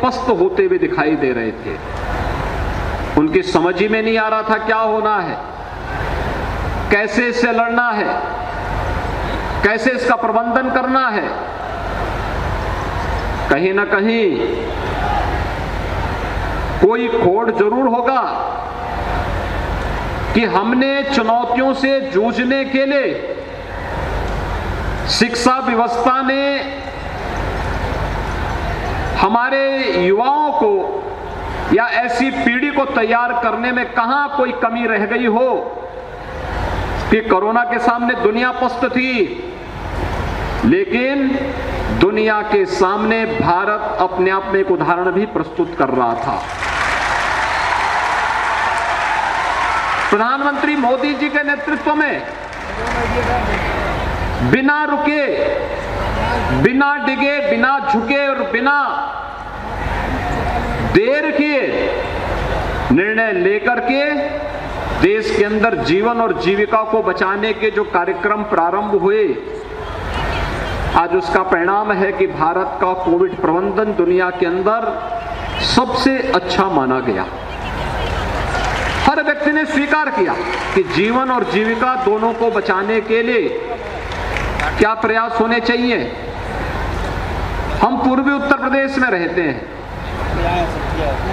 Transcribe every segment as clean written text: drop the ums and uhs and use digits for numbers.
पस्त होते हुए दिखाई दे रहे थे। उनकी समझ ही में नहीं आ रहा था क्या होना है, कैसे इससे लड़ना है, कैसे इसका प्रबंधन करना है। कहीं ना कहीं कोई खोट जरूर होगा कि हमने चुनौतियों से जूझने के लिए शिक्षा व्यवस्था ने हमारे युवाओं को या ऐसी पीढ़ी को तैयार करने में कहां कोई कमी रह गई हो कि कोरोना के सामने दुनिया पस्त थी, लेकिन दुनिया के सामने भारत अपने आप में एक उदाहरण भी प्रस्तुत कर रहा था। प्रधानमंत्री मोदी जी के नेतृत्व में बिना रुके, बिना डिगे, बिना झुके और बिना देर किए निर्णय लेकर के देश के अंदर जीवन और जीविका को बचाने के जो कार्यक्रम प्रारंभ हुए, आज उसका परिणाम है कि भारत का कोविड प्रबंधन दुनिया के अंदर सबसे अच्छा माना गया। हर व्यक्ति ने स्वीकार किया कि जीवन और जीविका दोनों को बचाने के लिए क्या प्रयास होने चाहिए। हम पूर्वी उत्तर प्रदेश में रहते हैं।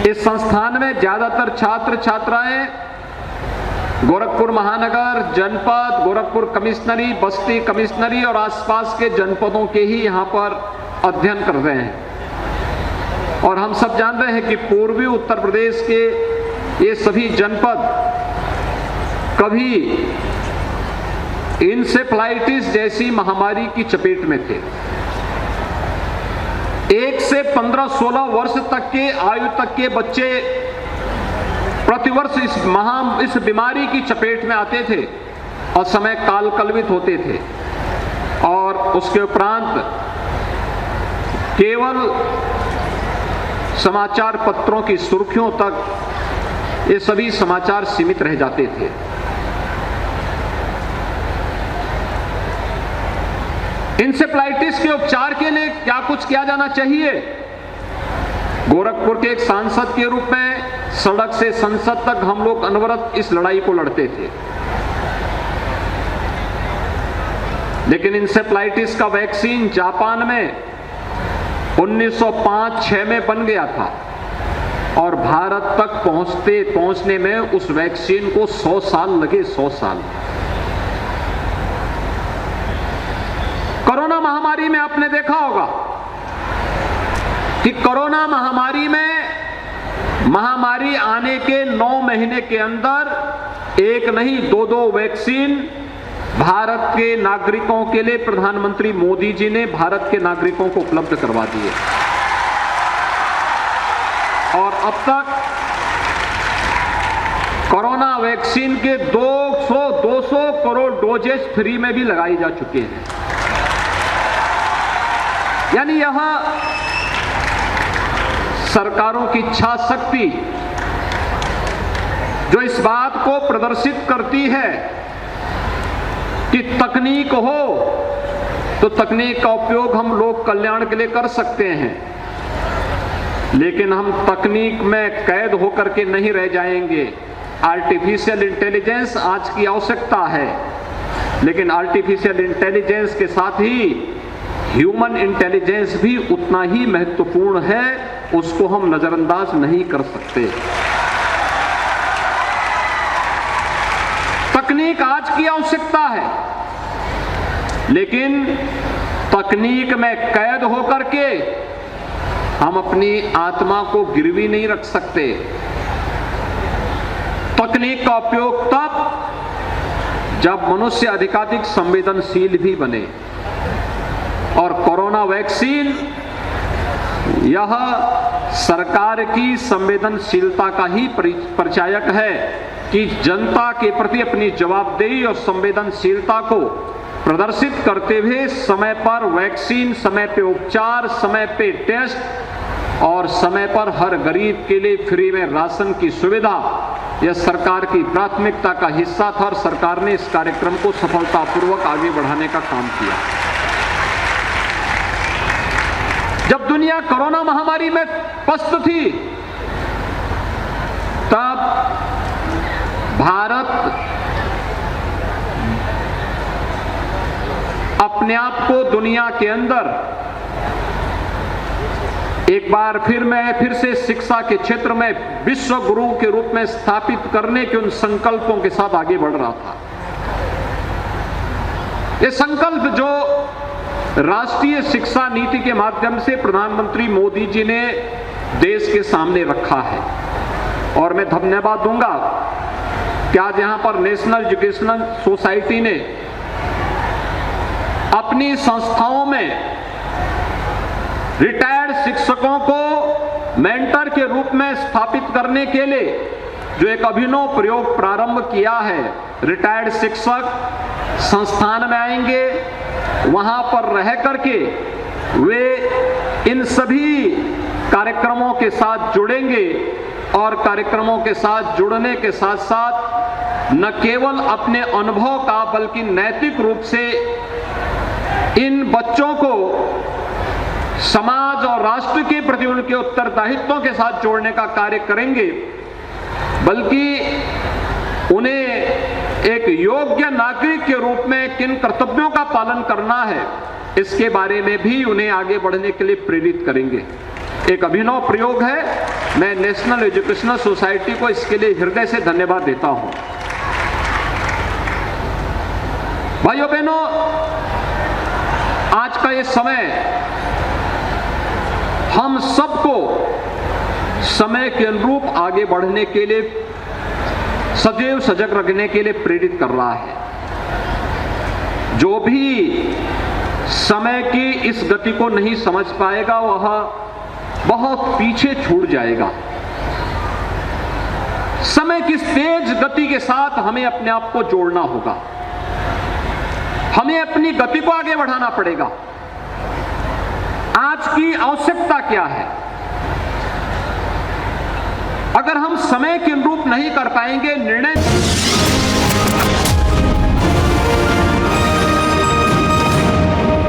इस संस्थान में ज्यादातर छात्र छात्राएं गोरखपुर महानगर, जनपद, गोरखपुर कमिश्नरी, बस्ती कमिश्नरी और आसपास के जनपदों के ही यहां पर अध्ययन कर रहे हैं। और हम सब जान रहे हैं कि पूर्वी उत्तर प्रदेश के ये सभी जनपद कभी इंसेफ्लाइटिस जैसी महामारी की चपेट में थे। 1 से 15-16 वर्ष तक के आयु तक के बच्चे प्रतिवर्ष इस बीमारी की चपेट में आते थे और समय काल कलवित होते थे। और उसके उपरांत केवल समाचार पत्रों की सुर्खियों तक ये सभी समाचार सीमित रह जाते थे। इंसेफ्लाइटिस के उपचार के लिए क्या कुछ किया जाना चाहिए? गोरखपुर के एक सांसद के रूप में सड़क से संसद तक हम लोग अनवरत इस लड़ाई को लड़ते थे। लेकिन इंसेफ्लाइटिस का वैक्सीन जापान में 1905-6 में बन गया था और भारत तक पहुंचने में उस वैक्सीन को 100 साल लगे। 100 साल। कोरोना महामारी में आपने देखा होगा कि कोरोना महामारी आने के 9 महीने के अंदर एक नहीं 2 वैक्सीन भारत के नागरिकों के लिए प्रधानमंत्री मोदी जी ने भारत के नागरिकों को उपलब्ध करवा दिए। और अब तक कोरोना वैक्सीन के 200 करोड़ डोजेस फ्री में भी लगाई जा चुके हैं। यानी यह सरकारों की इच्छा शक्ति जो इस बात को प्रदर्शित करती है कि तकनीक हो तो तकनीक का उपयोग हम लोग कल्याण के लिए कर सकते हैं, लेकिन हम तकनीक में कैद होकर के नहीं रह जाएंगे। आर्टिफिशियल इंटेलिजेंस आज की आवश्यकता है, लेकिन आर्टिफिशियल इंटेलिजेंस के साथ ही ह्यूमन इंटेलिजेंस भी उतना ही महत्वपूर्ण है, उसको हम नजरअंदाज नहीं कर सकते। तकनीक आज की आवश्यकता है, लेकिन तकनीक में कैद होकर के हम अपनी आत्मा को गिरवी नहीं रख सकते। तकनीक का उपयोग तब जब मनुष्य अधिकाधिक संवेदनशील भी बने। और कोरोना वैक्सीन यह सरकार की संवेदनशीलता का ही परिचायक है कि जनता के प्रति अपनी जवाबदेही और संवेदनशीलता को प्रदर्शित करते हुए समय पर वैक्सीन, समय पे उपचार, समय पे टेस्ट और समय पर हर गरीब के लिए फ्री में राशन की सुविधा, यह सरकार की प्राथमिकता का हिस्सा था और सरकार ने इस कार्यक्रम को सफलतापूर्वक आगे बढ़ाने का काम किया। जब दुनिया कोरोना महामारी में पस्त थी, तब भारत अपने आप को दुनिया के अंदर एक बार फिर से शिक्षा के क्षेत्र में विश्व गुरु के रूप में स्थापित करने के उन संकल्पों के साथ आगे बढ़ रहा था। ये संकल्प जो राष्ट्रीय शिक्षा नीति के माध्यम से प्रधानमंत्री मोदी जी ने देश के सामने रखा है, और मैं धन्यवाद दूंगा कि आज यहां पर नेशनल एजुकेशनल सोसाइटी ने अपनी संस्थाओं में रिटायर्ड शिक्षकों को मेंटर के रूप में स्थापित करने के लिए जो एक अभिनव प्रयोग प्रारंभ किया है। रिटायर्ड शिक्षक संस्थान में आएंगे, वहां पर रह करके वे इन सभी कार्यक्रमों के साथ जुड़ेंगे, और कार्यक्रमों के साथ जुड़ने के साथ साथ न केवल अपने अनुभव का बल्कि नैतिक रूप से इन बच्चों को समाज और राष्ट्र के प्रति उनके उत्तरदायित्वों के साथ जोड़ने का कार्य करेंगे, बल्कि उन्हें एक योग्य नागरिक के रूप में किन कर्तव्यों का पालन करना है इसके बारे में भी उन्हें आगे बढ़ने के लिए प्रेरित करेंगे। एक अभिनव प्रयोग है। मैं नेशनल एजुकेशनल सोसाइटी को इसके लिए हृदय से धन्यवाद देता हूं। भाइयों बहनों, आज का ये समय हम सबको समय के अनुरूप आगे बढ़ने के लिए सदैव सजग रखने के लिए प्रेरित कर रहा है। जो भी समय की इस गति को नहीं समझ पाएगा वह बहुत पीछे छूट जाएगा। समय की तेज गति के साथ हमें अपने आप को जोड़ना होगा, हमें अपनी गति को आगे बढ़ाना पड़ेगा। आज की आवश्यकता क्या है? अगर हम समय के अनुरूप नहीं कर पाएंगे, निर्णय